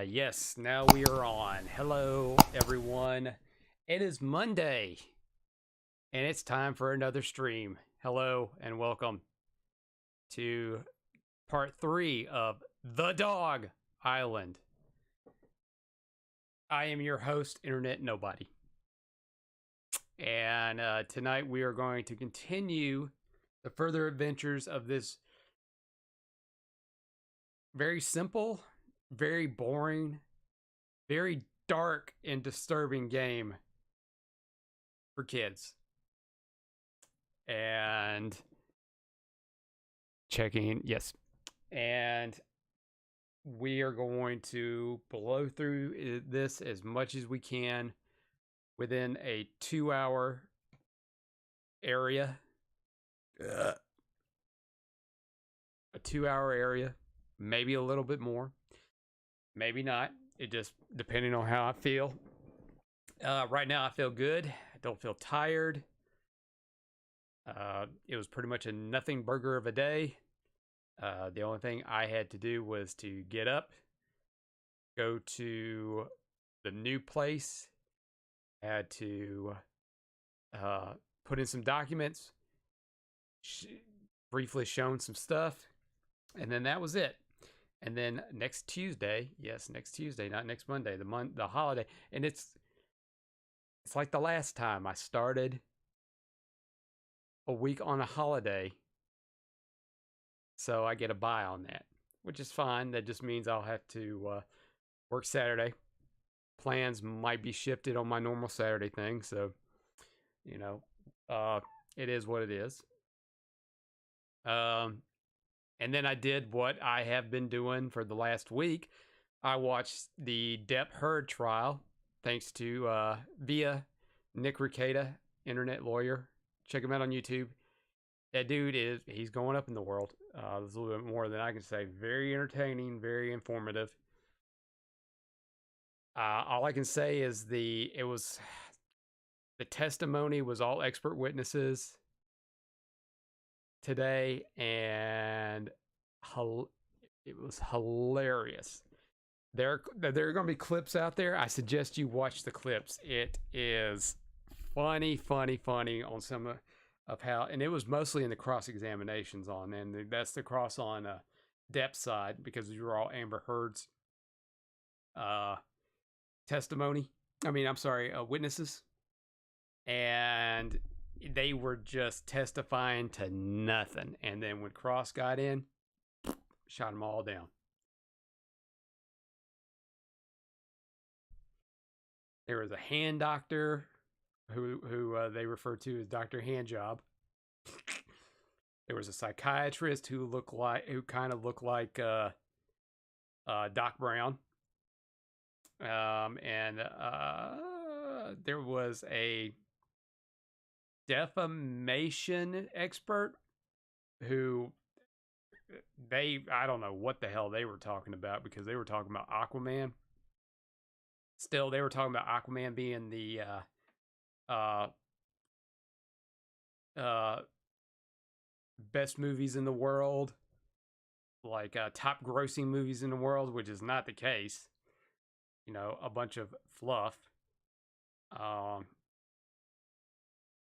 Yes, now we are on. Hello, everyone. It is Monday, and it's time for another stream. Hello, and welcome to part 3 of The Dog Island. I am your host, Internet Nobody. And tonight we are going to continue the further adventures of this very simple, very boring, very dark, and disturbing game for kids. And checking, yes. And we are going to blow through this as much as we can within a 2 hour area. A 2 hour area, maybe a little bit more, maybe not. It just depending on how I feel. Right now, I feel good. I don't feel tired. It was pretty much a nothing burger of a day. The only thing I had to do was to get up, go to the new place, had to put in some documents, briefly shown some stuff, and then that was it. And then next Tuesday, yes, next Tuesday, not next Monday, the holiday, and it's like the last time I started a week on a holiday, so I get a bye on that, which is fine. That just means I'll have to work Saturday. Plans might be shifted on my normal Saturday thing, so you know, it is what it is. And then I did what I have been doing for the last week. I watched the Depp Heard trial, thanks to via Nick Rekieta, internet lawyer. Check him out on YouTube. That dude he's going up in the world. There's a little bit more than I can say. Very entertaining, very informative. All I can say is the testimony was all expert witnesses today, and it was hilarious. There are going to be clips out there. I suggest you watch the clips. It is funny on some of how, and it was mostly in the cross examinations on, and that's the cross on Depp's side, because you were all Amber Heard's testimony. I'm sorry, witnesses, and they were just testifying to nothing. And then when Cross got in, shot them all down. There was a hand doctor who they refer to as Dr. Handjob. There was a psychiatrist who kind of looked like Doc Brown. And there was a defamation expert who I don't know what the hell they were talking about, because they were talking about Aquaman. Still, they were talking about Aquaman being the best movies in the world, like top grossing movies in the world, which is not the case. A bunch of fluff.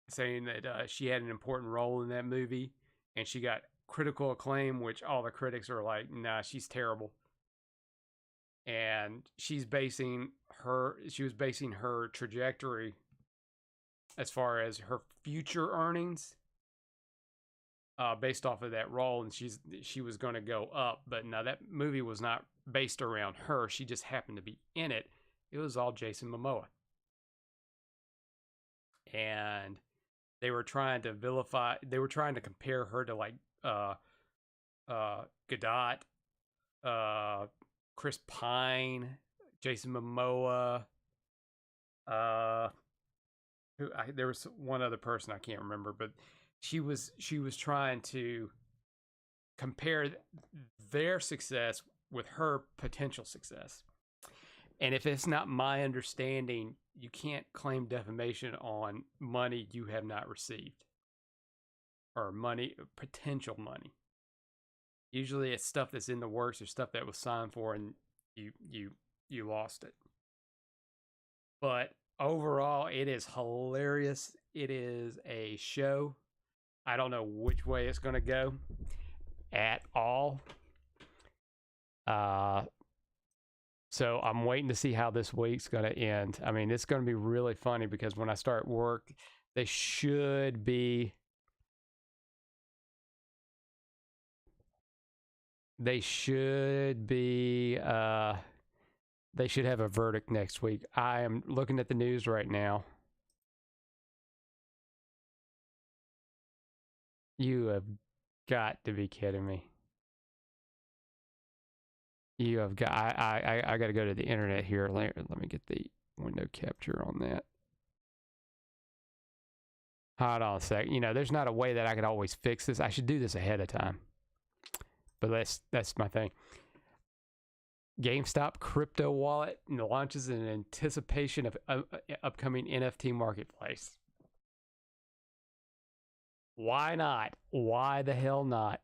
Saying that she had an important role in that movie, and she got critical acclaim, which all the critics are like, nah, she's terrible. And she was basing her trajectory as far as her future earnings based off of that role, and she was going to go up. But no, that movie was not based around her. She just happened to be in it. It was all Jason Momoa. And they were trying to compare her to like Godot, Chris Pine, Jason Momoa. There was one other person I can't remember, but she was trying to compare their success with her potential success. And if it's not my understanding, you can't claim defamation on money you have not received, or potential money. Usually it's stuff that's in the works or stuff that was signed for and you lost it. But overall, it is hilarious. It is a show. I don't know which way it's going to go at all. So I'm waiting to see how this week's going to end. I mean, it's going to be really funny because when I start work, they should be they should have a verdict next week. I am looking at the news right now. You have got to be kidding me. You have got. I got to go to the internet here. Let me get the window capture on that. Hold on a sec. You know, there's not a way that I could always fix this. I should do this ahead of time. But that's my thing. GameStop crypto wallet launches in anticipation of upcoming NFT marketplace. Why not? Why the hell not?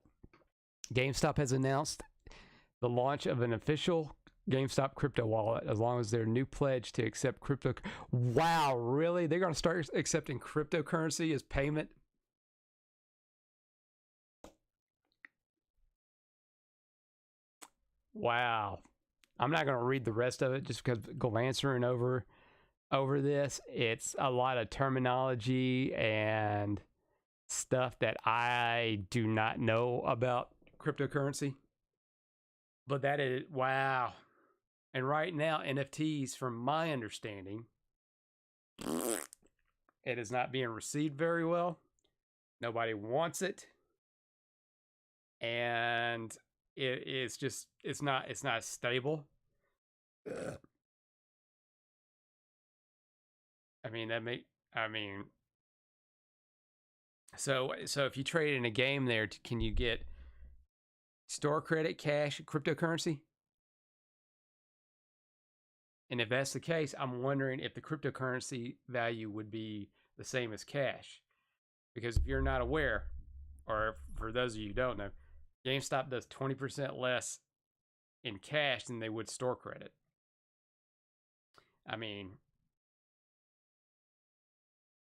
GameStop has announced the launch of an official GameStop crypto wallet, as long as their new pledge to accept crypto. Wow, really? They're going to start accepting cryptocurrency as payment? Wow. I'm not going to read the rest of it just because glancing over this, it's a lot of terminology and stuff that I do not know about cryptocurrency. But that is, wow. And right now, NFTs, from my understanding, it is not being received very well. Nobody wants it. And it's just, it's not stable. So if you trade in a game there, can you get store credit, cash, cryptocurrency? And if that's the case, I'm wondering if the cryptocurrency value would be the same as cash. Because if you're not aware, or for those of you who don't know, GameStop does 20% less in cash than they would store credit. I mean,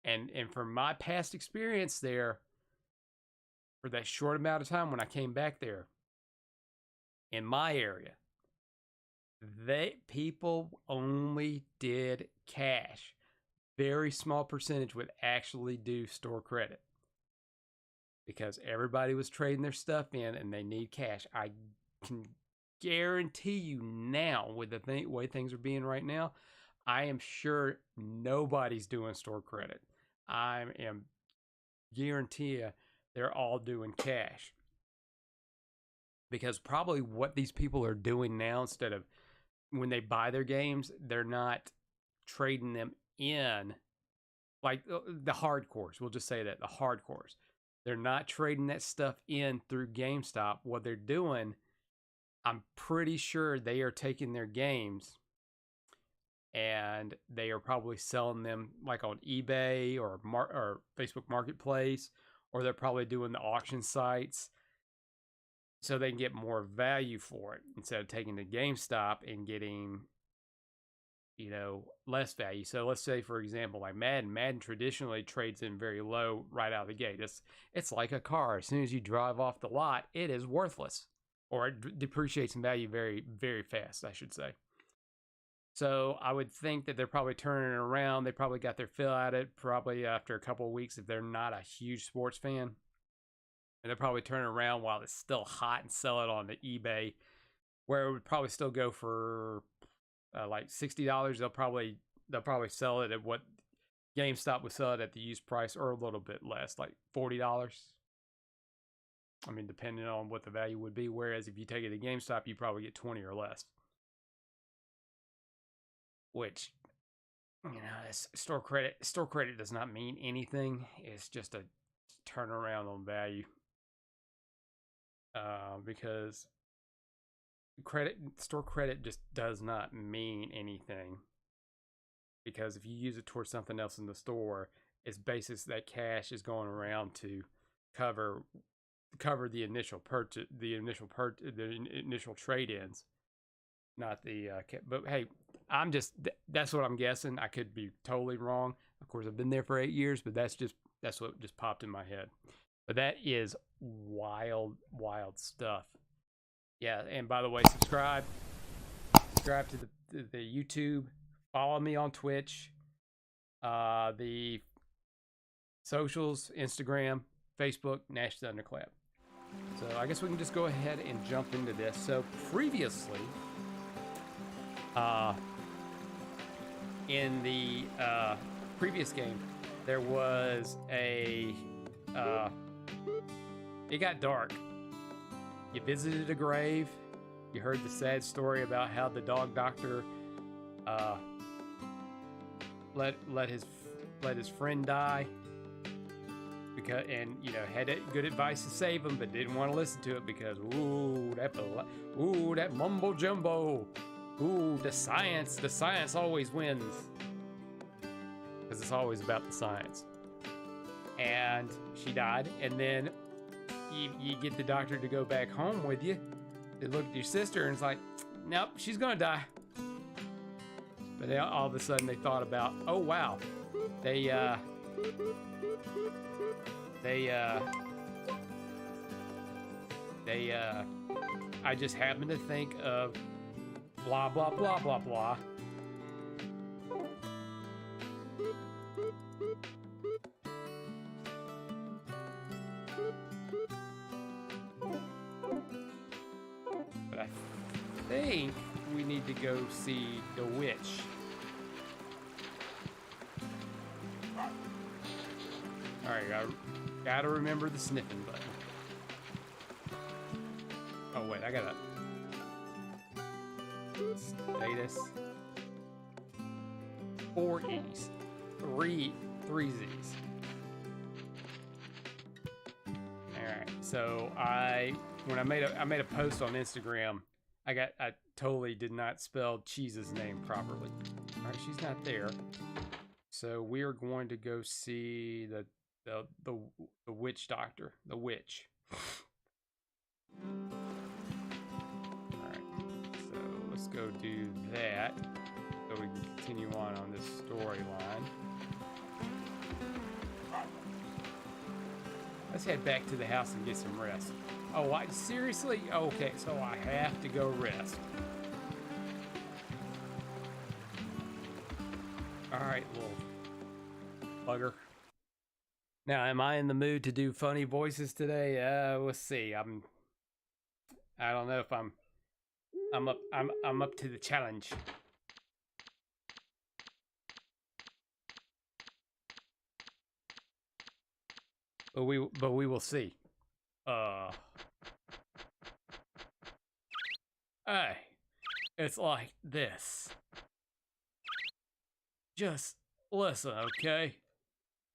and from my past experience there, for that short amount of time when I came back there, in my area, people only did cash. Very small percentage would actually do store credit because everybody was trading their stuff in and they need cash. I can guarantee you now, with the way things are being right now, I am sure nobody's doing store credit. I am guarantee you they're all doing cash. Because probably what these people are doing now, instead of when they buy their games, they're not trading them in, like the hardcores. We'll just say that, the hardcores. They're not trading that stuff in through GameStop. What they're doing, I'm pretty sure they are taking their games and they are probably selling them like on eBay or Facebook Marketplace, or they're probably doing the auction sites so they can get more value for it instead of taking to GameStop and getting, less value. So let's say, for example, like Madden traditionally trades in very low right out of the gate. It's like a car. As soon as you drive off the lot, it is worthless, or it depreciates in value very, very fast, I should say. So I would think that they're probably turning it around. They probably got their fill at it probably after a couple of weeks if they're not a huge sports fan. And they're probably turning around while it's still hot and sell it on the eBay, where it would probably still go for like $60. They'll probably sell it at what GameStop would sell it at the used price, or a little bit less, like $40. I mean, depending on what the value would be. Whereas if you take it to GameStop, you probably get 20 or less. Which, store credit does not mean anything. It's just a turnaround on value. Because store credit just does not mean anything. Because if you use it towards something else in the store, it's basis that cash is going around to cover cover the initial purchase, the initial trade-ins, not the. But hey, that's what I'm guessing. I could be totally wrong. Of course, I've been there for 8 years, but that's what just popped in my head. But that is wild, wild stuff. Yeah, and by the way, subscribe to the YouTube. Follow me on Twitch. The socials, Instagram, Facebook, Nash Thunderclap. So I guess we can just go ahead and jump into this. So previously, in the previous game, there was it got dark. You visited a grave. You heard the sad story about how the dog doctor let his friend die, and had good advice to save him, but didn't want to listen to it because that mumbo jumbo, the science always wins, because it's always about the science. And she died, and then you get the doctor to go back home with you. They look at your sister and it's like, nope, she's gonna die. But then all of a sudden they thought about, oh wow, I just happened to think of blah blah blah blah blah. But I think we need to go see the witch. Alright, gotta remember the sniffing button. Oh wait, I gotta status 4 E's, 3 Z's. Alright, so when I made a post on Instagram, I totally did not spell Cheese's name properly. Alright, she's not there. So we are going to go see the witch doctor, the witch. Alright, so let's go do that so we can continue on this storyline. Let's head back to the house and get some rest. Oh, seriously? Okay, so I have to go rest. Alright, little bugger. Now, am I in the mood to do funny voices today? We'll see. I don't know if I'm up to the challenge. But we will see. Hey, it's like this. Just listen, okay?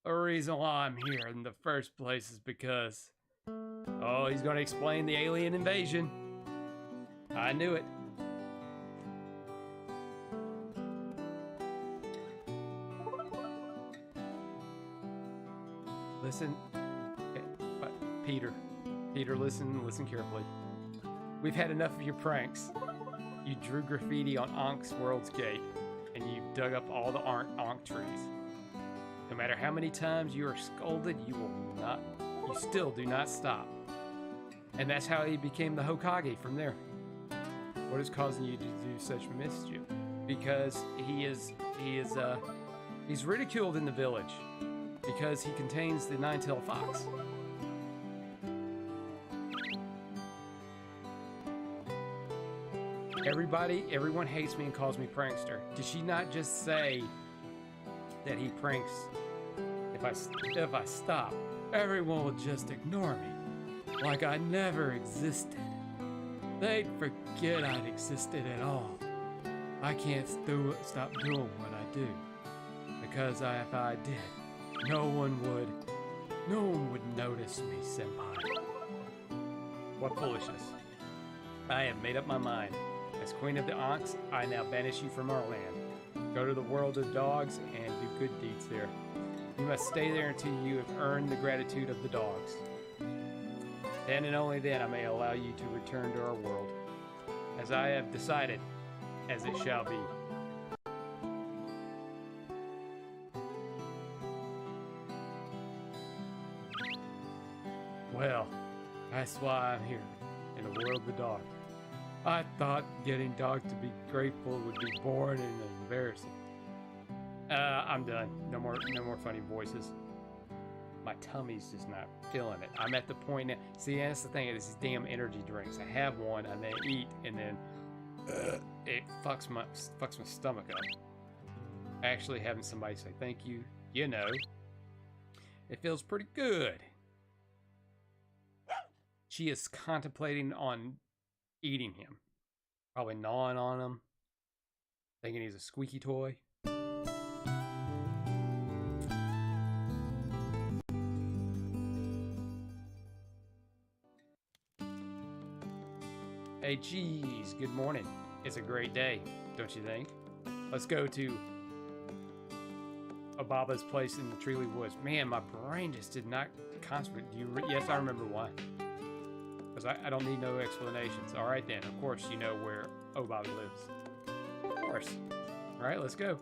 The reason why I'm here in the first place is because... Oh, he's gonna explain the alien invasion. I knew it. Listen. Peter, listen carefully. We've had enough of your pranks. You drew graffiti on Ank's World's Gate, and you've dug up all the Ankh trees. No matter how many times you are scolded, you still do not stop. And that's how he became the Hokage from there. What is causing you to do such mischief? Because he's ridiculed in the village because he contains the nine-tailed fox. Everyone hates me and calls me prankster. Did she not just say that he pranks? If I stop, everyone will just ignore me, like I never existed. They'd forget I'd existed at all. I can't stop doing what I do, because if I did, no one would notice me, senpai. What foolishness. I have made up my mind. As Queen of the Ankhs, I now banish you from our land. Go to the world of dogs and do good deeds there. You must stay there until you have earned the gratitude of the dogs. Then and only then I may allow you to return to our world, as I have decided, as it shall be. Well, that's why I'm here, in the world of the dog. I thought getting dogs to be grateful would be boring and embarrassing. I'm done. No more funny voices. My tummy's just not feeling it. I'm at the point now. See, that's the thing. It's these damn energy drinks. I have one and then eat, and then it fucks my stomach up. Actually, having somebody say thank you, you know, it feels pretty good. She is contemplating on eating him, probably gnawing on him, thinking he's a squeaky toy. Hey, geez, good morning. It's a great day, don't you think? Let's go to Obaba's place in the Treely Woods. Man, my brain just did not concentrate. Yes, I remember why. Because I don't need no explanations. All right, then. Of course, you know where Obaba lives. Of course. All right, let's go.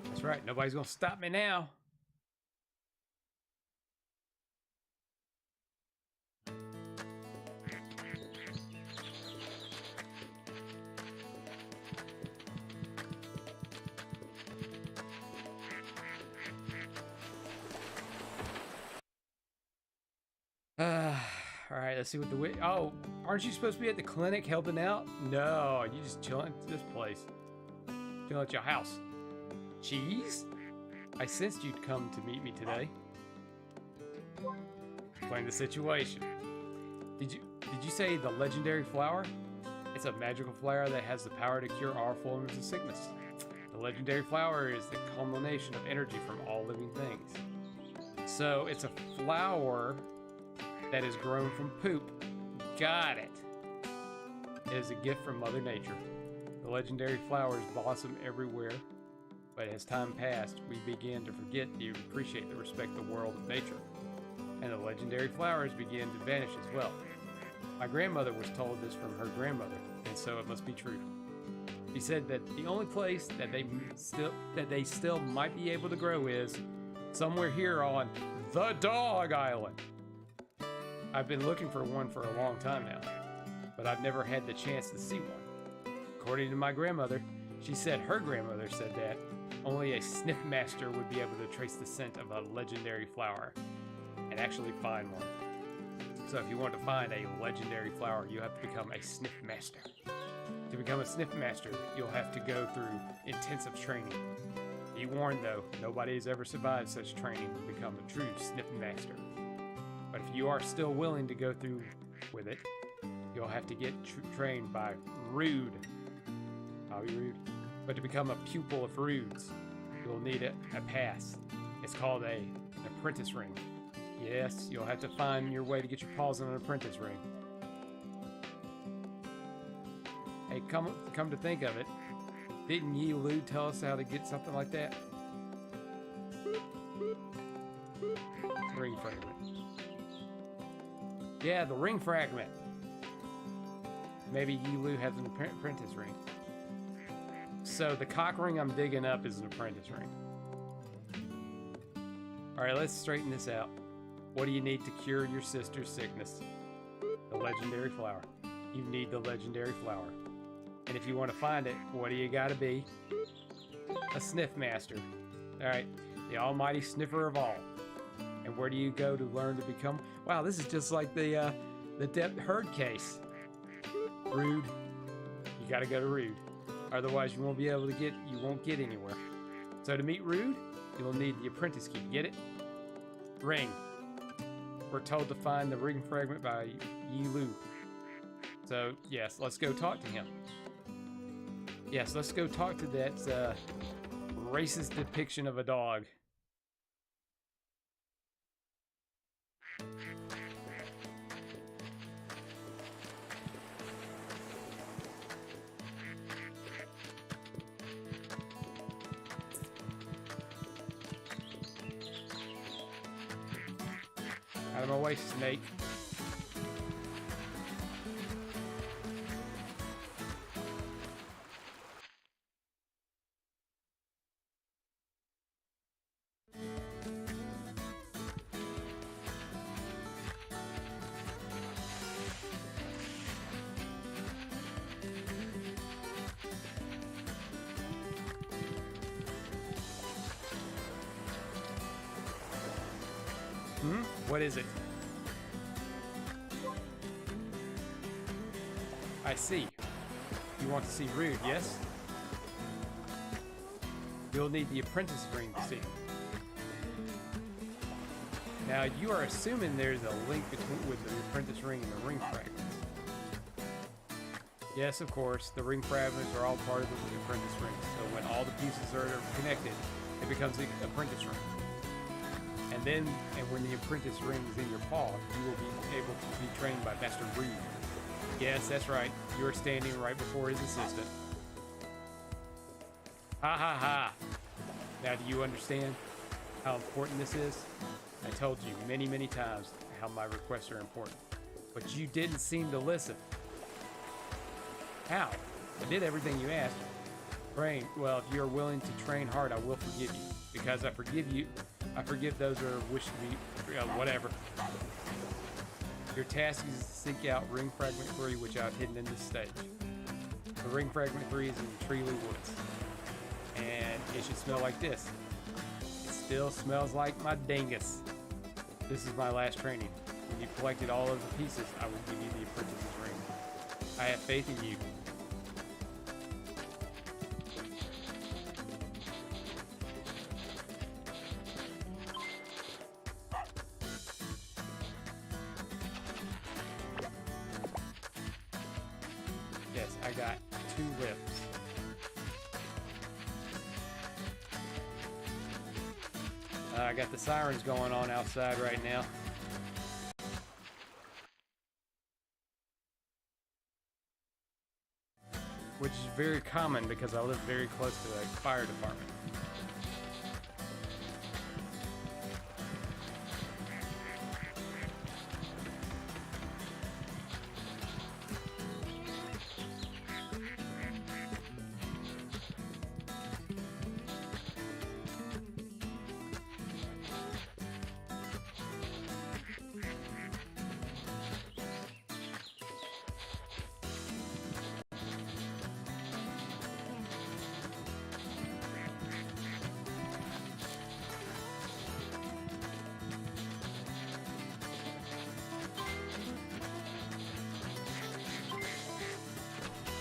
That's right. Nobody's going to stop me now. All right, let's see what the oh, aren't you supposed to be at the clinic helping out? No, you just chilling at this place. Chilling at your house. Cheese? I sensed you'd come to meet me today. Explain the situation. Did you say the legendary flower? It's a magical flower that has the power to cure all forms of sickness. The legendary flower is the culmination of energy from all living things. So it's a flower that is grown from poop. Got it. It is a gift from Mother Nature. The legendary flowers blossom everywhere, but as time passed, we began to forget to appreciate and respect the world of nature, and the legendary flowers began to vanish as well. My grandmother was told this from her grandmother, and so it must be true. She said that the only place that they still might be able to grow is somewhere here on the Dog Island. I've been looking for one for a long time now, but I've never had the chance to see one. According to my grandmother, she said her grandmother said that only a sniff master would be able to trace the scent of a legendary flower and actually find one. So if you want to find a legendary flower, you have to become a sniff master. To become a sniff master, you'll have to go through intensive training. Be warned though, nobody has ever survived such training to become a true sniff master. But if you are still willing to go through with it, you'll have to get trained by Rude. Bobby Roode. But to become a pupil of Rude's, you'll need a pass. It's called an apprentice ring. Yes, you'll have to find your way to get your paws on an apprentice ring. Hey, come to think of it, didn't Yi Lu tell us how to get something like that? Ring fragment. Yeah, the ring fragment. Maybe Yi Lu has an apprentice ring. So the cock ring I'm digging up is an apprentice ring. Alright, let's straighten this out. What do you need to cure your sister's sickness? The legendary flower. You need the legendary flower. And if you want to find it, what do you gotta be? A sniff master. Alright, the almighty sniffer of all. And where do you go to learn to become? Wow, this is just like the Depp Heard case. Rude. You gotta go to Rude. Otherwise you won't get anywhere. So to meet Rude, you'll need the apprentice key. Get it? Ring. We're told to find the ring fragment by Yi Lu. So yes, let's go talk to him. Yes, let's go talk to that racist depiction of a dog. Out of my way, snake. What is it? I see. You want to see Rude, yes? You'll need the apprentice ring to see. Now, you are assuming there's a link with the apprentice ring and the ring fragments. Yes, of course, the ring fragments are all part of the apprentice ring. So when all the pieces are connected, it becomes the apprentice ring. And when the apprentice ring is in your paw, you will be able to be trained by Master Rude. Yes, that's right. You are standing right before his assistant. Ha ha ha. Now do you understand how important this is? I told you many, many times how my requests are important. But you didn't seem to listen. How? I did everything you asked. Brain, well, if you're willing to train hard, I will forgive you. Because I forgive you. I forgive those who wish to be, whatever. Your task is to seek out Ring Fragment 3, which I've hidden in this stage. The Ring Fragment 3 is in the Treely Woods. And it should smell like this. It still smells like my dingus. This is my last training. When you've collected all of the pieces, I will give you the apprentice's ring. I have faith in you. Yes, I got 2 lips. I got the sirens going on outside right now. Which is very common because I live very close to the fire department.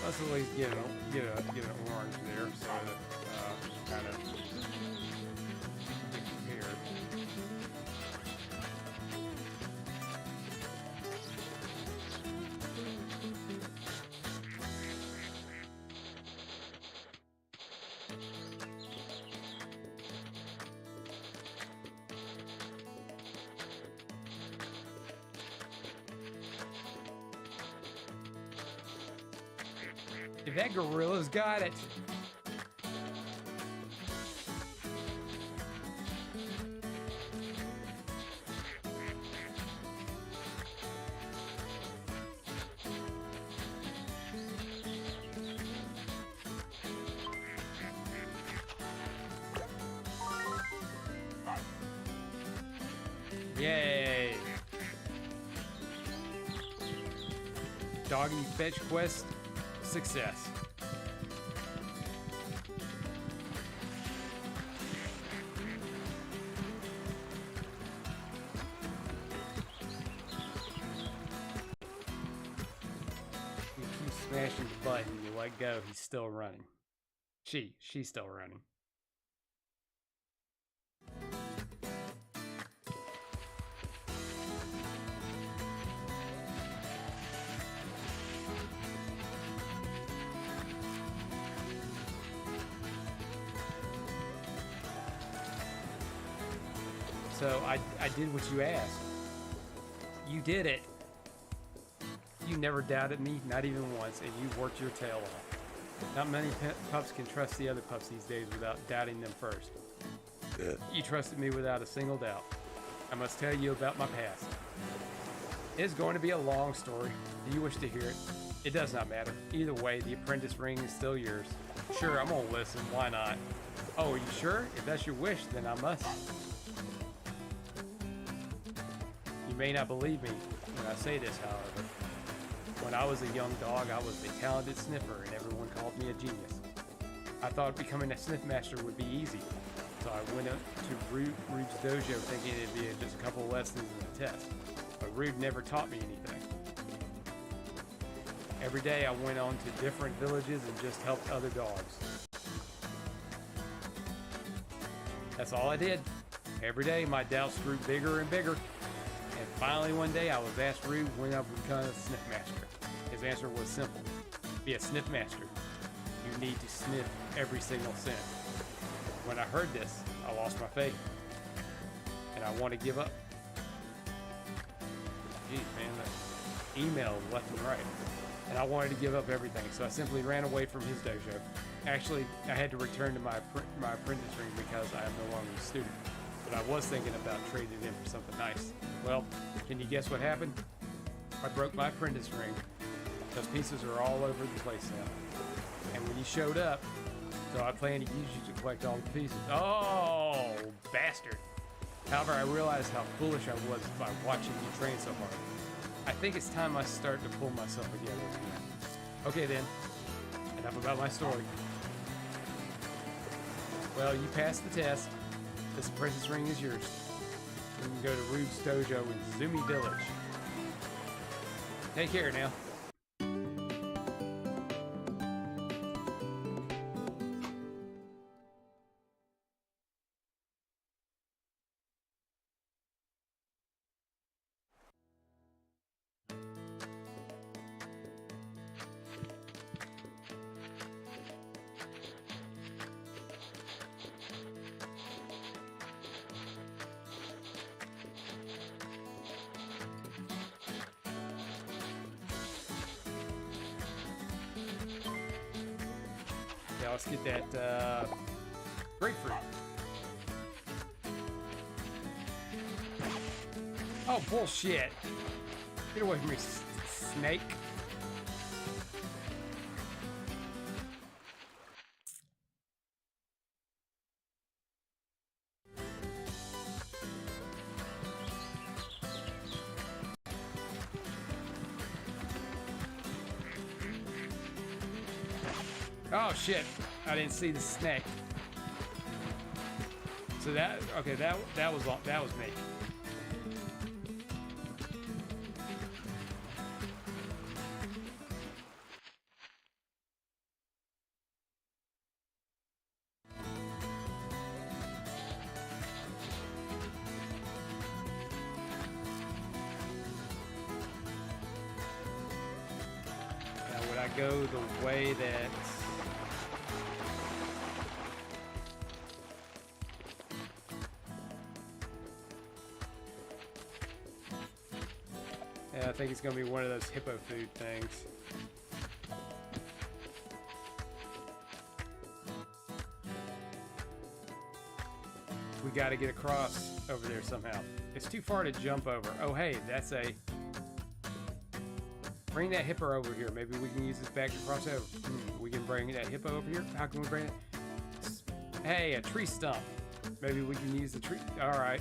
Let's at least get an orange there so that kind of prepared. If that gorilla's got it. Yay! Doggy fetch quest success. You keep smashing the button, you let go, he's still running. She's still running. So I did what you asked. You did it. You never doubted me, not even once, and you worked your tail off. Not many pups can trust the other pups these days without doubting them first. Yeah. You trusted me without a single doubt. I must tell you about my past. It is going to be a long story. Do you wish to hear it? It does not matter. Either way, the apprentice ring is still yours. Sure, I'm gonna listen. Why not? Oh, are you sure? If that's your wish, then I must. You may not believe me when I say this, however. When I was a young dog, I was a talented sniffer, and everyone called me a genius. I thought becoming a sniff master would be easy, so I went up to Rude's dojo thinking it'd be just a couple lessons and a test. But Rude never taught me anything. Every day I went on to different villages and just helped other dogs. That's all I did. Every day my doubts grew bigger and bigger. And finally one day I was asked Rude when I would become a sniff master. His answer was simple. Be a sniff master. You need to sniff every single scent. When I heard this, I lost my faith. And I want to give up. Jeez, man, the emails left and right. And I wanted to give up everything, so I simply ran away from his dojo. Actually, I had to return to my apprentice ring because I am no longer a student. But I was thinking about trading it in for something nice. Well, can you guess what happened? I broke my apprentice ring. Those pieces are all over the place now. And when you showed up, so I plan to use you to collect all the pieces. Oh, bastard. However, I realized how foolish I was by watching you train so hard. I think it's time I start to pull myself together again. Okay then, enough about my story. Well, you passed the test. This apprentice ring is yours. You can go to Rude's dojo in Zumi Village. Take care now. Yeah, let's get that grapefruit. Oh, bullshit. Get away from me, snake. Oh shit! I didn't see the snake. So that was me. Now would I go the way that? I think it's going to be one of those hippo food things. We got to get across over there somehow. It's too far to jump over. Oh, hey, that's a... Bring that hippo over here. Maybe we can use this bag to cross over. We can bring that hippo over here. How can we bring it? Hey, a tree stump. Maybe we can use the tree. All right.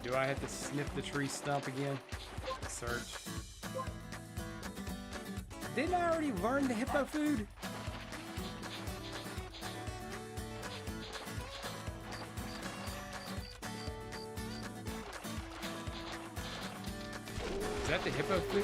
Do I have to sniff the tree stump again? Search. Didn't I already learn the hippo food? Is that the hippo food?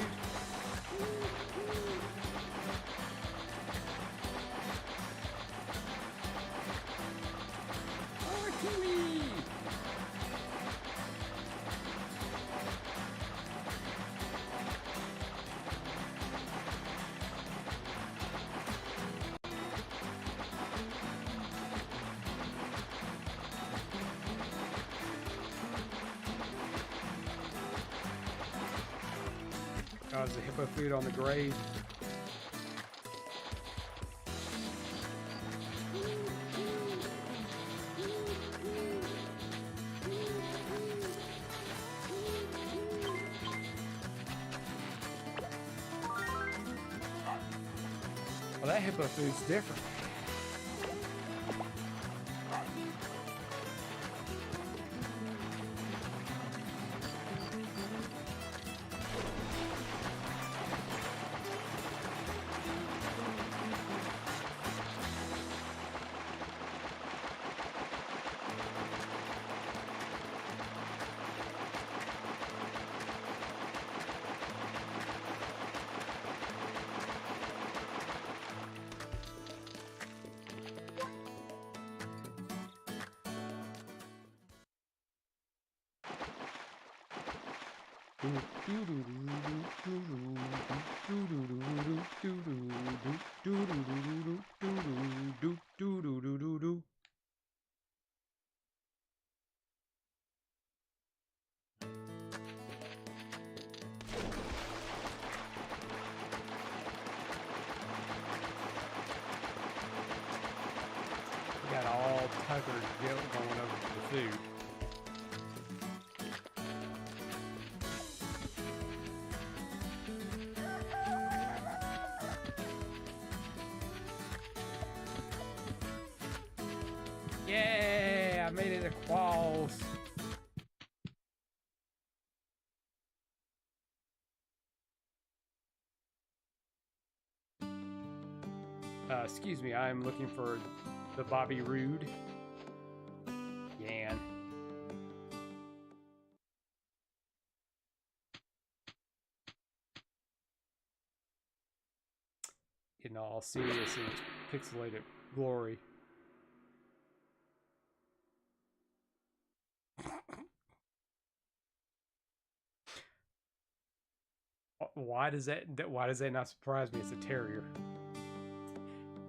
Oh, there's a hippo food on the grave. Well, that hippo food's different. Got all Tucker guilt going over to the food. Yeah, I made it across. Excuse me, I'm looking for the Bobby Roode. Yan. In all seriousness, pixelated glory. Why does that not surprise me? It's a terrier.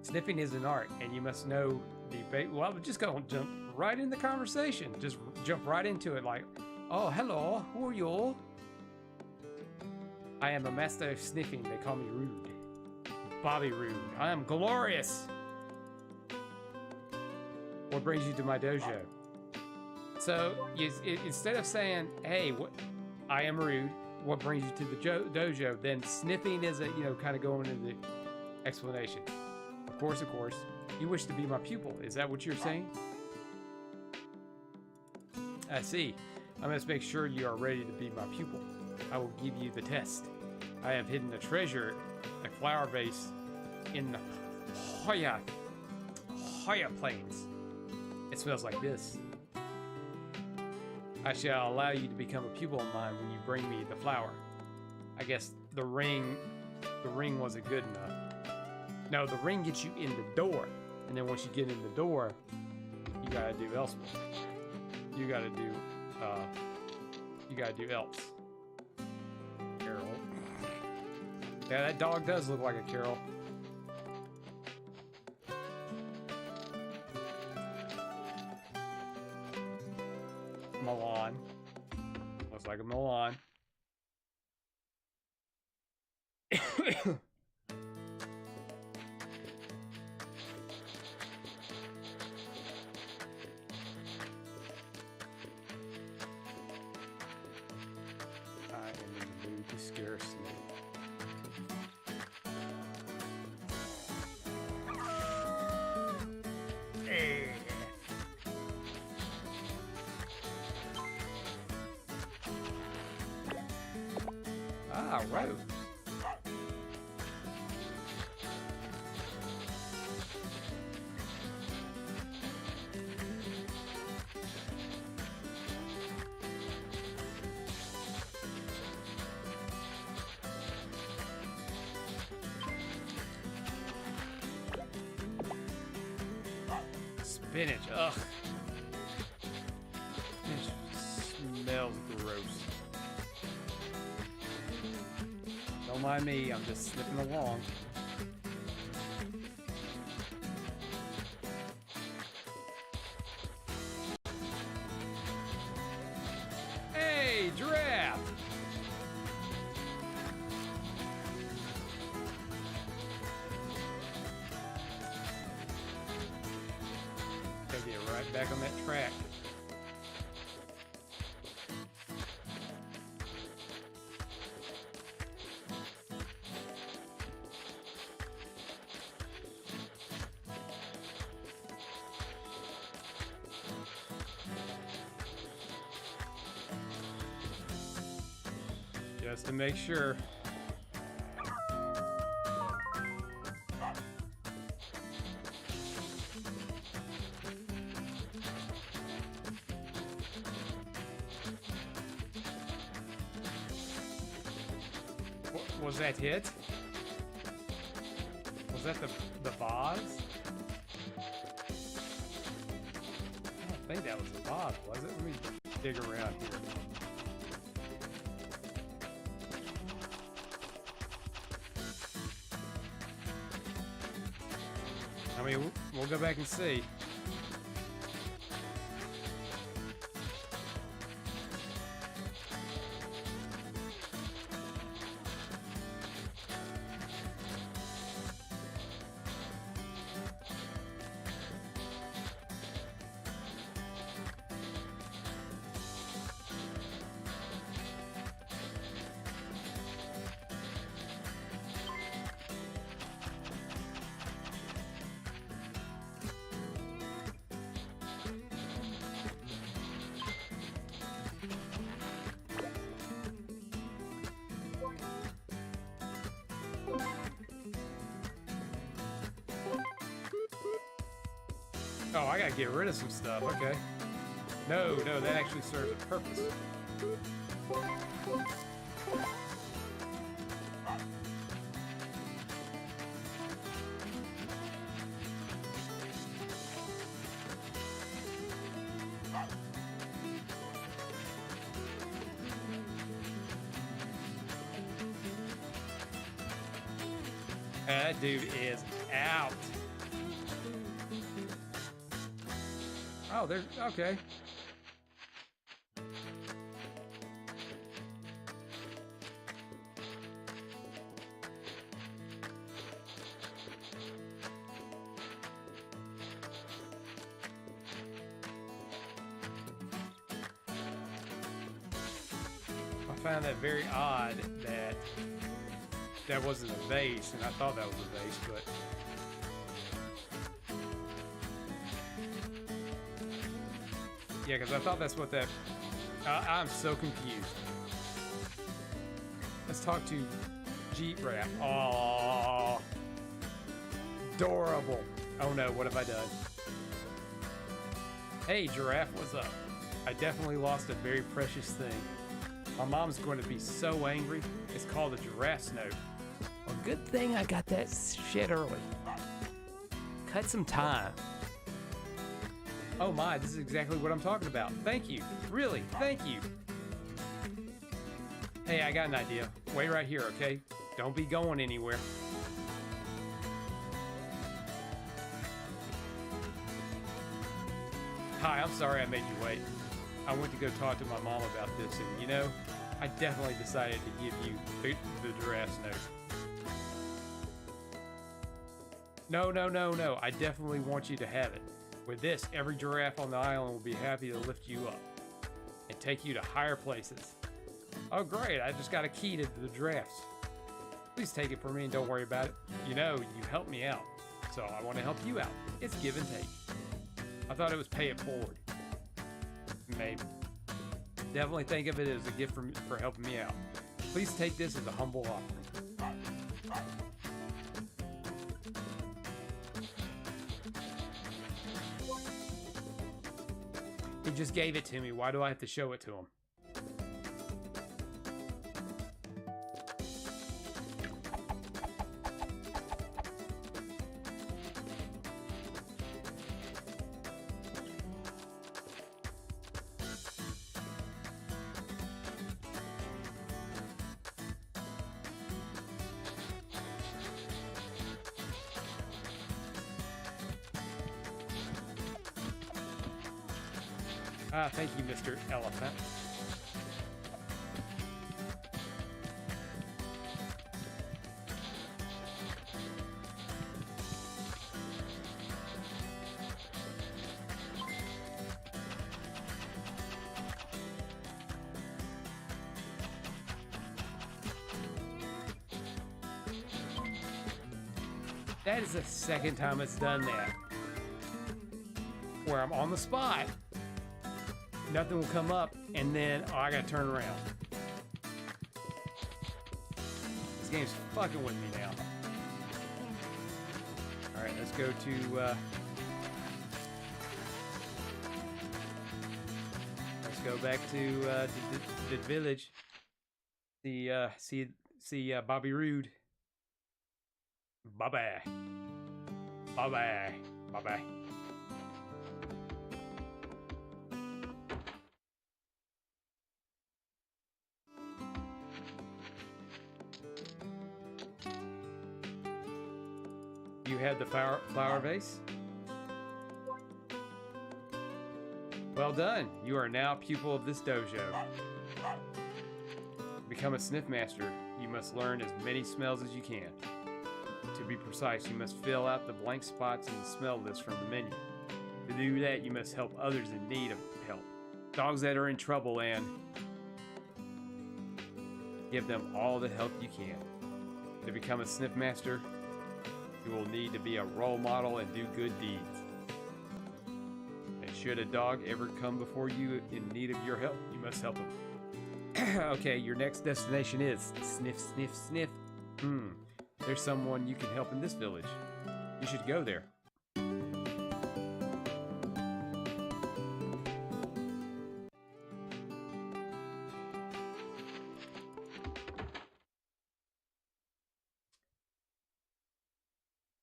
Sniffing is an art, and you must know the well, just go and jump right in the conversation. Just jump right into it like, oh, hello, who are you? I am a master of sniffing. They call me Rude. Bobby Roode. I am glorious. What brings you to my dojo? So, instead of saying, hey, I am Rude, what brings you to the dojo, then sniffing is a, kind of going into the explanation. Of course, you wish to be my pupil. Is that what you're saying? I see. I must make sure you are ready to be my pupil. I will give you the test. I have hidden a treasure, a flower vase, in the Hoya Plains. It smells like this. I shall allow you to become a pupil of mine when you bring me the flower. I guess the ring wasn't good enough. No, the ring gets you in the door, and then once you get in the door, you gotta do else. You gotta do else. Carol. Yeah, that dog does look like a Carol. Milan. Looks like a Milan. Ah, Rose. Spinach, ugh. Spinach smells gross. Don't mind me, I'm just slipping along. Hey, giraffe! idea, right back on that track. Just to make sure. Was that hit? Was that the vase? I don't think that was the vase, was it? Let me dig around here. I mean, we'll go back and see. Oh, I gotta get rid of some stuff. Okay. No, that actually serves a purpose. That dude is out. Oh, they're okay. I found that very odd that wasn't a vase, and I thought that was a vase, but yeah, because I thought that's what that... I'm so confused. Let's talk to Giraffe. Aww. Adorable. Oh no, what have I done? Hey, Giraffe, what's up? I definitely lost a very precious thing. My mom's going to be so angry. It's called a giraffe's note. Well, good thing I got that shit early. Cut some time. Oh my, this is exactly what I'm talking about. Thank you. Really, thank you. Hey, I got an idea. Wait right here, okay? Don't be going anywhere. Hi, I'm sorry I made you wait. I went to go talk to my mom about this, and you know, I definitely decided to give you the giraffe's note. No. I definitely want you to have it. With this, every giraffe on the island will be happy to lift you up and take you to higher places. Oh great, I just got a key to the giraffes. Please take it from me and don't worry about it. You know, you helped me out, so I want to help you out. It's give and take. I thought it was pay it forward. Maybe. Definitely think of it as a gift for helping me out. Please take this as a humble offering. He just gave it to me. Why do I have to show it to him? Ah, thank you, Mr. Elephant. That is the second time it's done that. Where I'm on the spot, nothing will come up, and then I gotta turn around. This game's fucking with me now. Alright, let's go to let's go back to the village. See Bobby Roode. Bye-bye. Bye-bye. Bye-bye. You had the flower vase? Well done. You are now a pupil of this dojo. To become a sniff master, you must learn as many smells as you can. To be precise, you must fill out the blank spots in the smell list from the menu. To do that, you must help others in need of help. Dogs that are in trouble, and give them all the help you can. To become a sniff master, you will need to be a role model and do good deeds. And should a dog ever come before you in need of your help, you must help him. Okay, your next destination is sniff, sniff, sniff. There's someone you can help in this village. You should go there.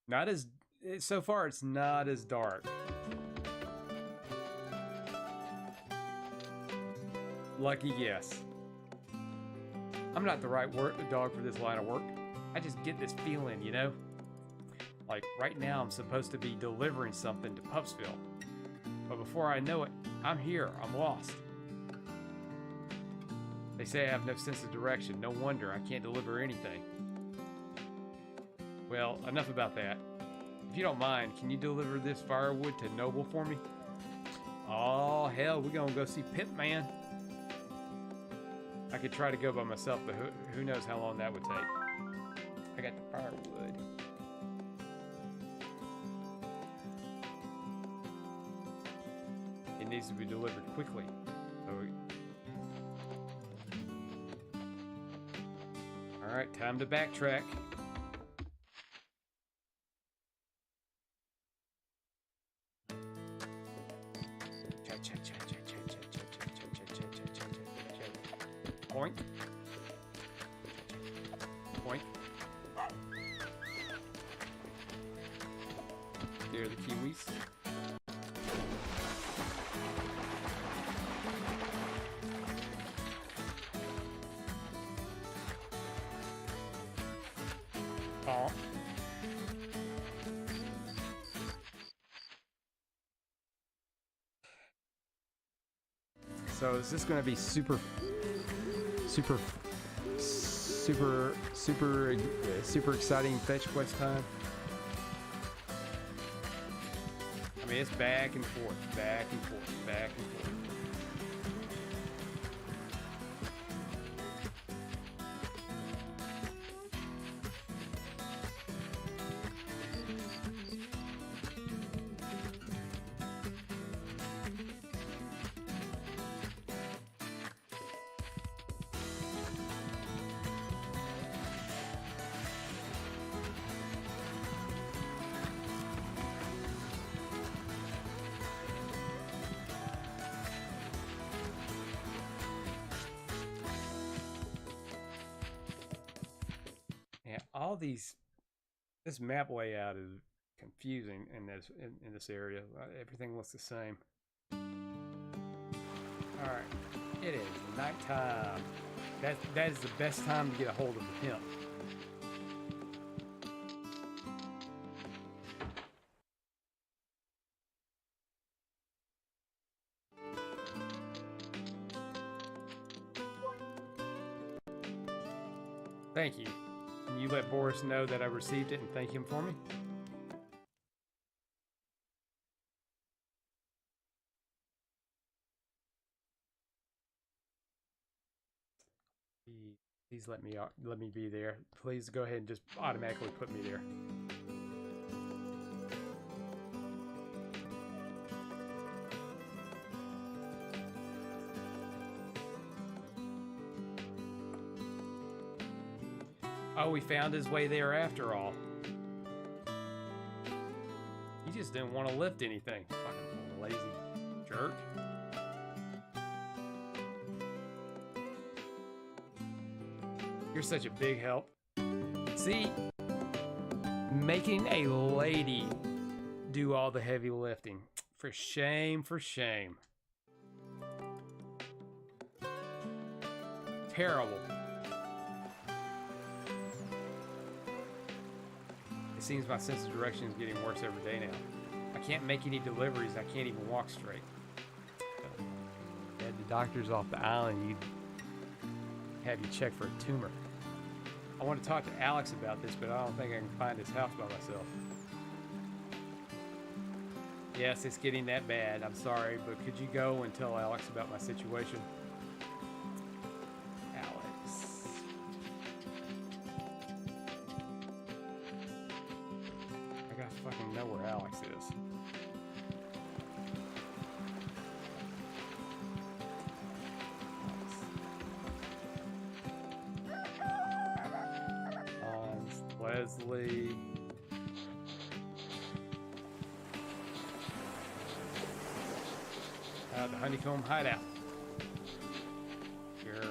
Not as, so far it's not as dark. Lucky guess. I'm not the right dog for this line of work. I just get this feeling, you know? Like right now I'm supposed to be delivering something to Pupsville. But before I know it, I'm here, I'm lost. They say I have no sense of direction. No wonder I can't deliver anything. Well, enough about that. If you don't mind, can you deliver this firewood to Noble for me? Oh, hell, we're gonna go see Pimp Man. I could try to go by myself, but who knows how long that would take. I got the firewood. It needs to be delivered quickly. Alright, time to backtrack. Point. Point. Here are the kiwis. Oh. So is this going to be super exciting fetch quest time? I mean, it's back and forth, back and forth, back and forth. All these, this map layout is confusing in this area. Everything looks the same. All right, it is nighttime. That is the best time to get a hold of the pimp. Thank you. Can you let Boris know that I received it and thank him for me? Please let me be there. Please go ahead and just automatically put me there. Oh, he found his way there after all. He just didn't want to lift anything. Fucking lazy jerk. You're such a big help. See, making a lady do all the heavy lifting. For shame, for shame. Terrible. It seems my sense of direction is getting worse every day now. I can't make any deliveries. I can't even walk straight. Had the doctors off the island, you'd have you check for a tumor. I want to talk to Alex about this, but I don't think I can find his house by myself. Yes, it's getting that bad. I'm sorry, but could you go and tell Alex about my situation? Alex. I gotta fucking know where Alex is. Leslie. The Honeycomb Hideout. Jeremy.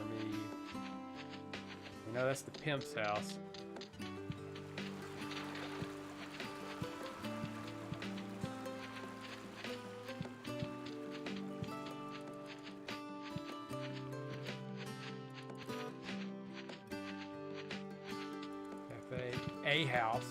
You know, that's the pimp's house. Cafe. A house.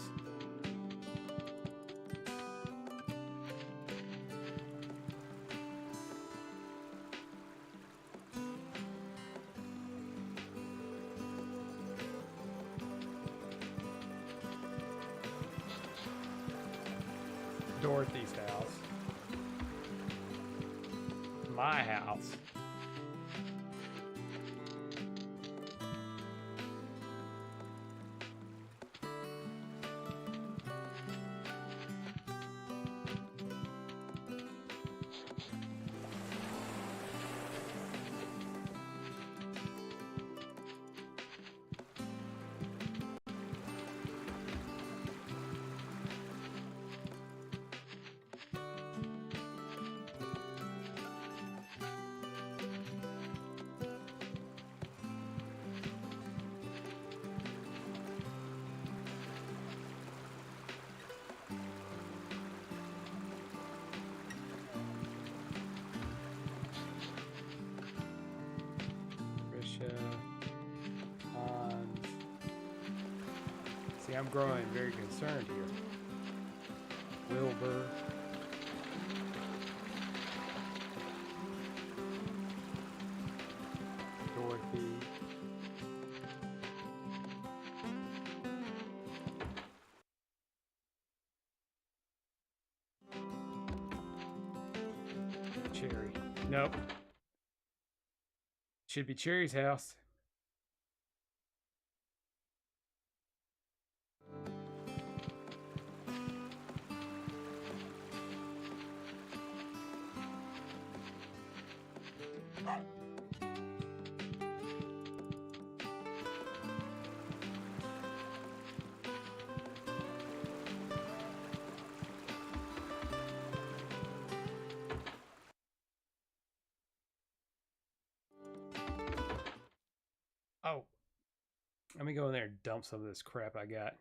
Dorothy's house. My house. See, I'm growing very concerned here. Wilbur. Dorothy. Cherry. Nope. Should be Cherry's house. Oh, let me go in there and dump some of this crap I got.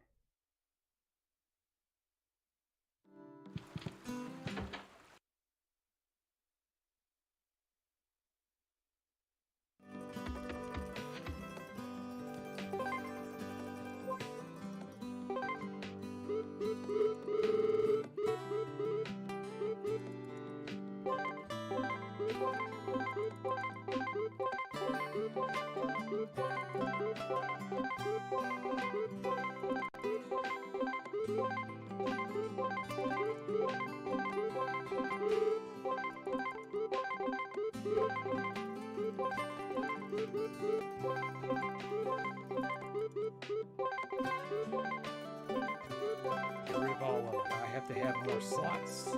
Get rid of all of them. I have to have more slots.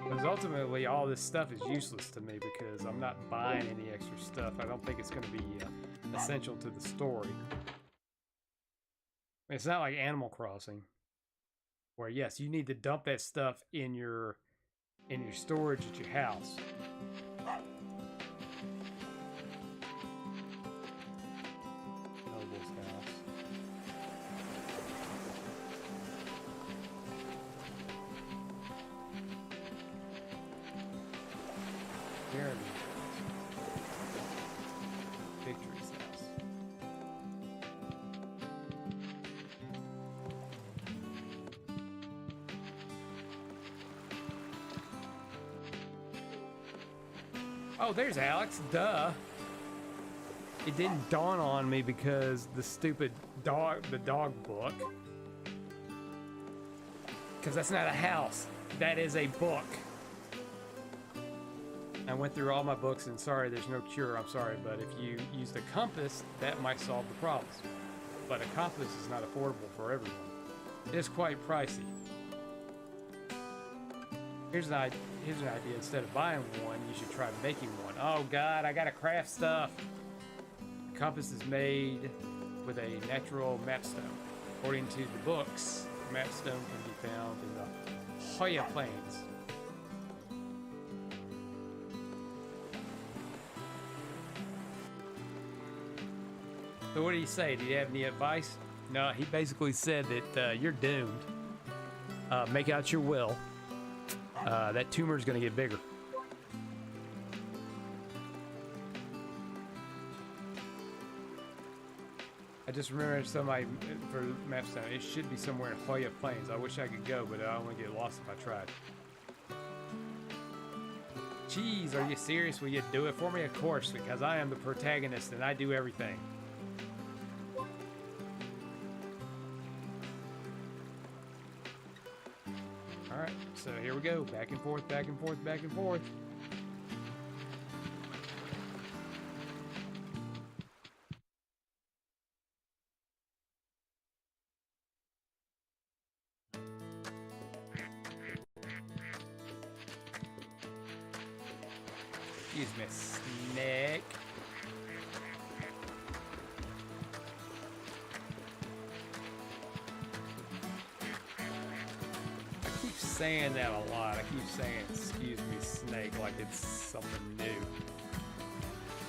Because ultimately, all this stuff is useless to me because I'm not buying any extra stuff. I don't think it's going to be essential to the story. It's not like Animal Crossing, where yes, you need to dump that stuff in your storage at your house. Noble's house. Jeremy. Victory's house. Oh, there's Alex. Duh. It didn't dawn on me because the stupid dog, the dog book. Because that's not a house. That is a book. I went through all my books and sorry, there's no cure. I'm sorry, but if you use the compass, that might solve the problems. But a compass is not affordable for everyone. It's quite pricey. Here's an idea. Instead of buying one, you should try making one. Oh God, I gotta craft stuff. The compass is made with a natural mapstone. According to the books, mapstone can be found in the Hoya Plains. So what did he say? Did he have any advice? No, he basically said that you're doomed. Make out your will. That tumor is going to get bigger. I just remembered somebody for Mapstone. It should be somewhere in Hoya Plains. I wish I could go, but I only get lost if I tried. Jeez, are you serious? Will you do it for me? Of course, because I am the protagonist and I do everything. Alright, so here we go. Back and forth, back and forth, back and forth. Excuse me, snake. Saying that a lot. I keep saying excuse me snake like it's something new.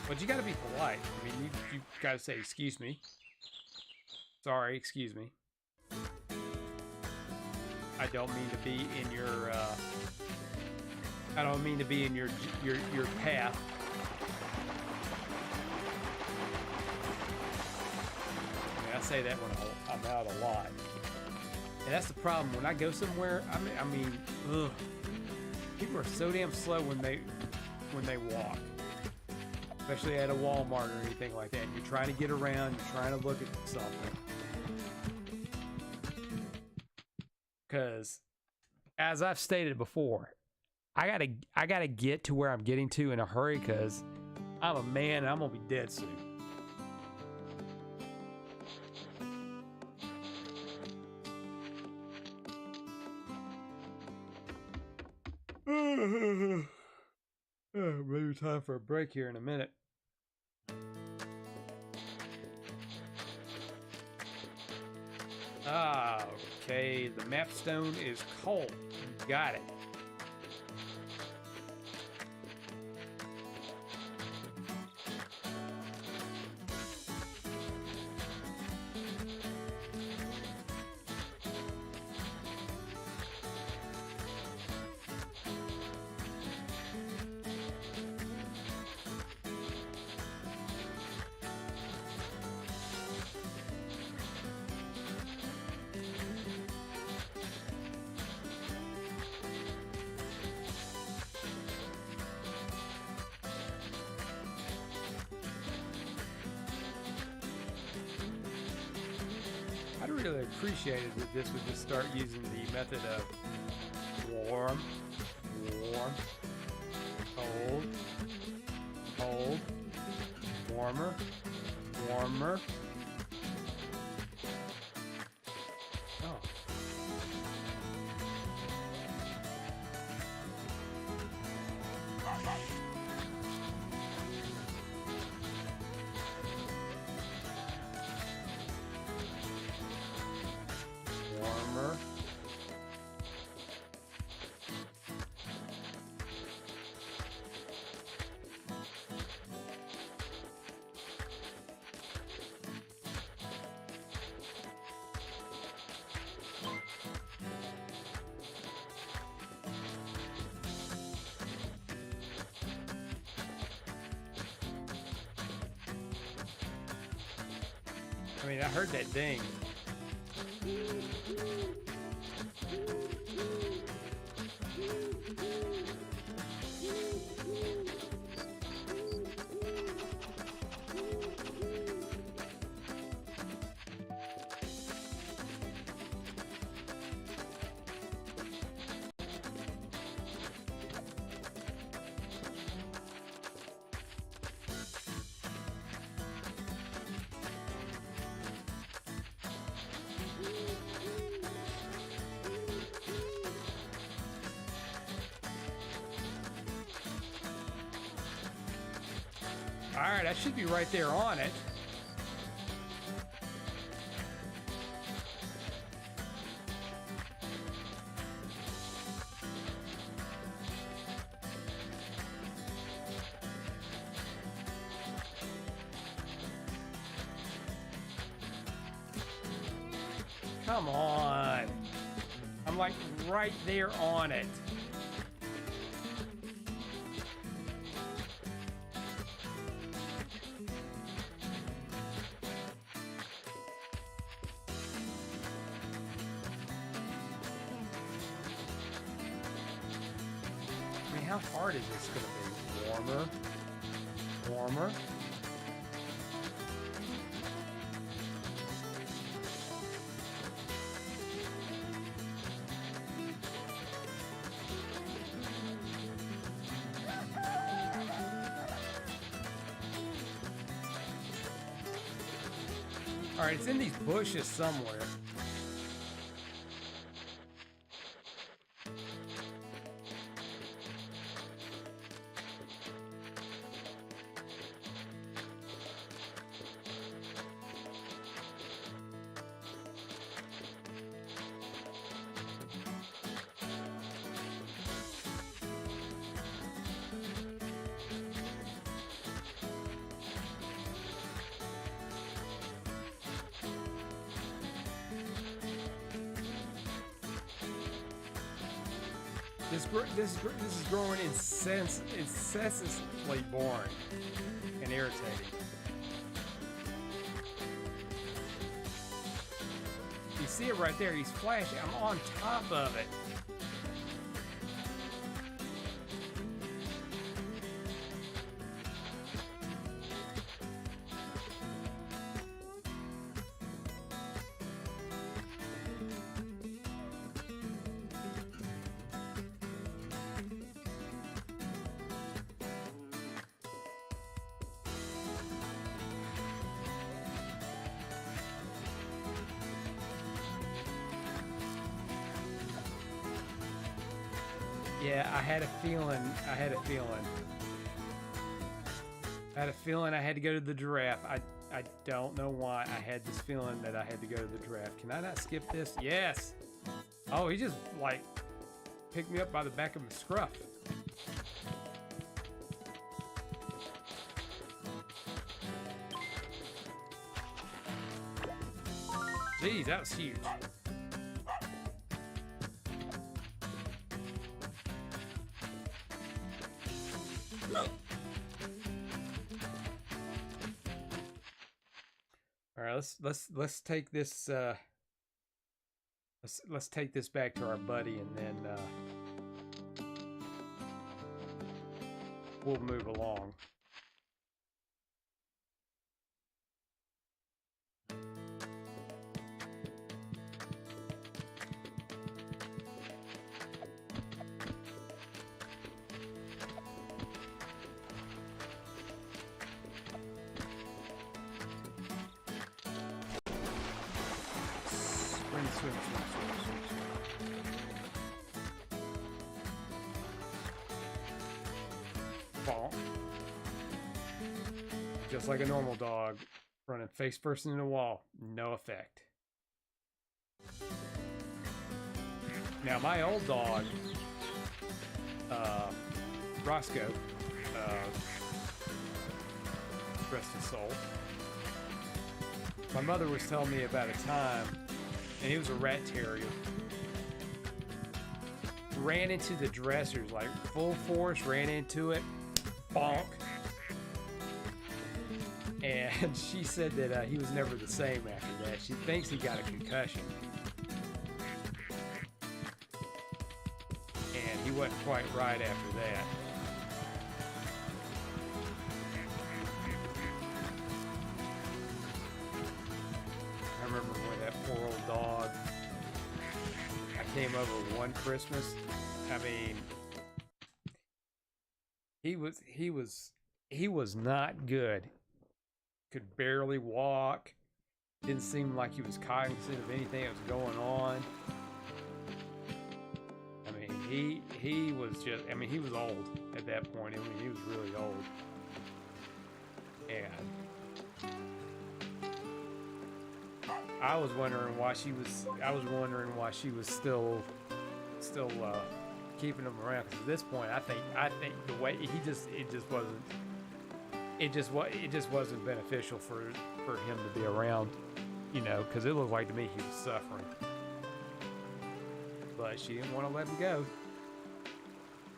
But you gotta be polite. I mean you gotta say excuse me. Sorry, excuse me. I don't mean to be in your I don't mean to be in your path. I mean, I say that when I'm out a lot. And that's the problem. When I go somewhere, I mean, ugh, people are so damn slow when they walk, especially at a Walmart or anything like that. You're trying to get around, you're trying to look at something. Because, as I've stated before, I gotta get to where I'm getting to in a hurry because I'm a man and I'm gonna be dead soon. Maybe time for a break here in a minute. Ah, okay. The mapstone is cold. Got it. I'd really appreciate it if this would just start using the method of warm, cold, cold, warmer, warmer. Oh. I mean, I heard that ding. All right, I should be right there on it. Come on. I'm like right there on it. I mean, how hard is this going to be? Warmer. Warmer. All right, it's in these bushes somewhere. This is growing incessantly boring and irritating. You see it right there. He's flashing. I'm on top of it. Yeah, I had a feeling I had to go to the giraffe. I don't know why I had this feeling that I had to go to the giraffe. Can I not skip this? Yes. Oh, he just like picked me up by the back of my scruff. Jeez, that was huge. All right, let's take this let's take this back to our buddy, and then we'll move along. Swim. Bonk. Just like a normal dog, running face first into the wall, no effect. Now my old dog, Roscoe, rest his soul. My mother was telling me about a time, and he was a rat terrier. Ran into the dressers, like full force, ran into it, bonk. And she said that he was never the same after that. She thinks he got a concussion. And he wasn't quite right after that. I remember when that poor old dog, I came over one Christmas. I mean, he was not good. Could barely walk. Didn't seem like he was cognizant of anything that was going on. I mean, he was just, I mean, he was old at that point. I mean, he was really old. And I was wondering why she was still keeping him around, because at this point I think the way it just wasn't beneficial for him to be around, you know, because it looked like to me he was suffering. But she didn't want to let him go.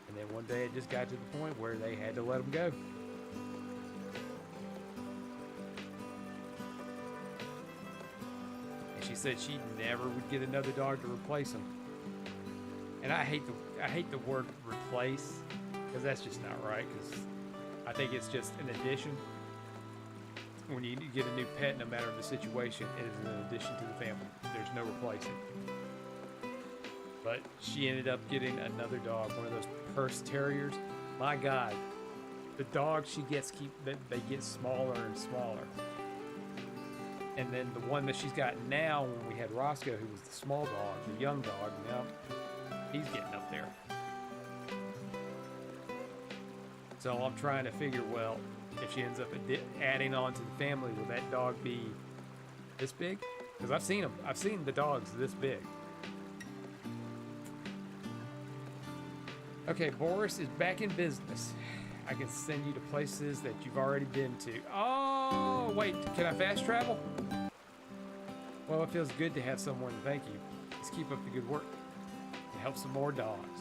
And then one day it just got to the point where they had to let him go. And she said she never would get another dog to replace him. And I hate the word replace, because that's just not right, because I think it's just an addition. When you get a new pet, no matter the situation, it is an addition to the family. There's no replacing. But she ended up getting another dog, one of those purse terriers. My God, the dogs she gets they get smaller and smaller. And then the one that she's got now, when we had Roscoe, who was the small dog, the young dog, now he's getting up there. So I'm trying to figure, well, if she ends up adding on to the family, will that dog be this big? Because I've seen the dogs this big. Okay, Boris is back in business. I can send you to places that you've already been to. Oh, wait, can I fast travel? Well, it feels good to have someone to thank you. Let's keep up the good work. To help some more dogs.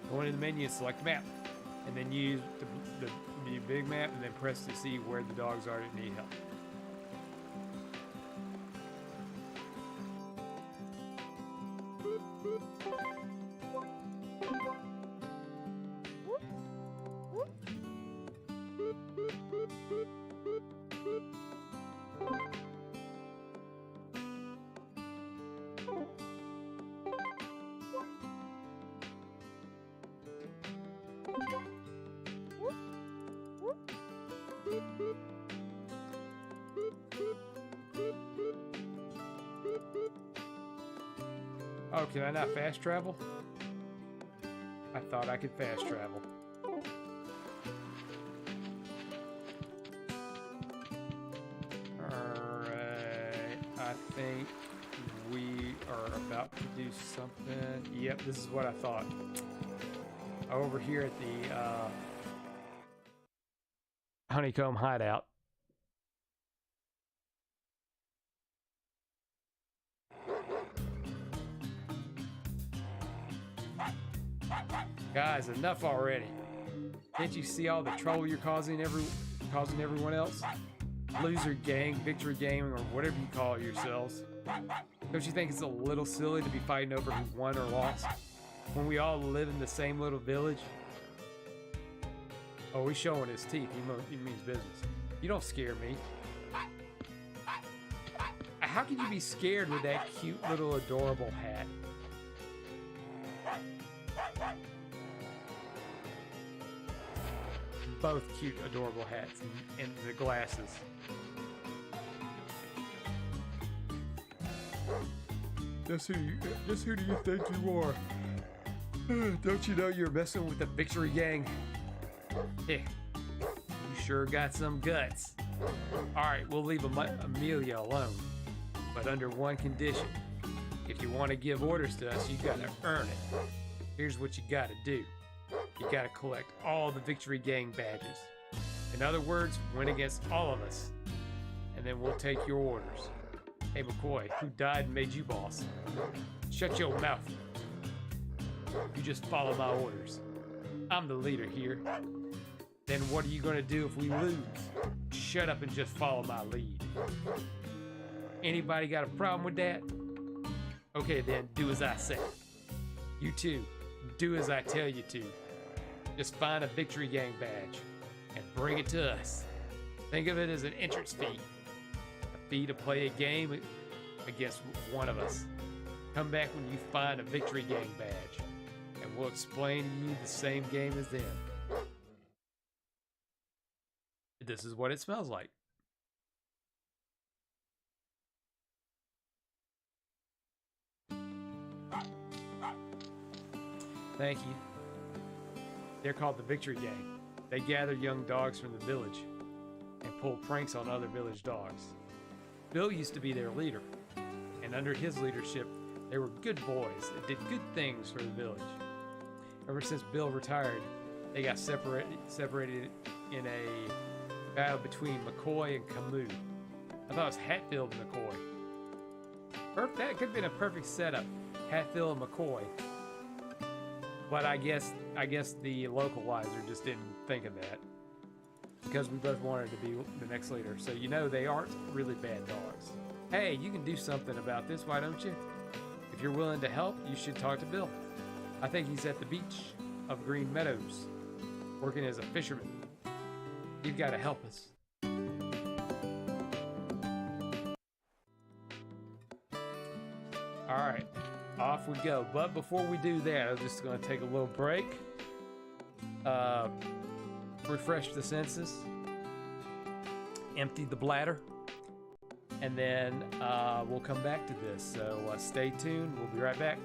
Go into the menu and select map. And then use the big map and then press to see where the dogs are that need help. Oh, can I not fast travel? I thought I could fast travel. Alright, I think we are about to do something. Yep, this is what I thought. Over here at the Honeycomb Hideout. Guys, enough already. Can't you see all the trouble you're causing everyone else? Loser gang, victory gang, or whatever you call yourselves. Don't you think it's a little silly to be fighting over who won or lost when we all live in the same little village? Oh, he's showing his teeth. He means business. You don't scare me. How can you be scared with that cute little adorable hat? Both cute, adorable hats and the glasses. Just who do you think you are? Don't you know you're messing with the Victory Gang? Yeah, you sure got some guts. Alright, we'll leave Amelia alone. But under one condition. If you want to give orders to us, you gotta earn it. Here's what you gotta do. You gotta collect all the Victory Gang badges. In other words, win against all of us. And then we'll take your orders. Hey McCoy, who died and made you boss? Shut your mouth. You just follow my orders. I'm the leader here. Then what are you going to do if we lose? Shut up and just follow my lead. Anybody got a problem with that? Okay, then do as I say. You too, do as I tell you to. Just find a Victory Gang badge and bring it to us. Think of it as an entrance fee. A fee to play a game against one of us. Come back when you find a Victory Gang badge, and we'll explain to you the same game as them. This is what it smells like. Thank you. They're called the Victory Gang. They gather young dogs from the village and pull pranks on other village dogs. Bill used to be their leader, and under his leadership, they were good boys that did good things for the village. Ever since Bill retired, they got separated in a battle between McCoy and Camus. I thought it was Hatfield and McCoy. That could have been a perfect setup, Hatfield and McCoy. But I guess the localizer just didn't think of that, because we both wanted to be the next leader. So you know they aren't really bad dogs. Hey, you can do something about this, why don't you? If you're willing to help, you should talk to Bill. I think he's at the beach of Green Meadows, working as a fisherman. You've got to help us. All right, off we go. But before we do that, I'm just going to take a little break, refresh the senses, empty the bladder, and then we'll come back to this. So stay tuned. We'll be right back.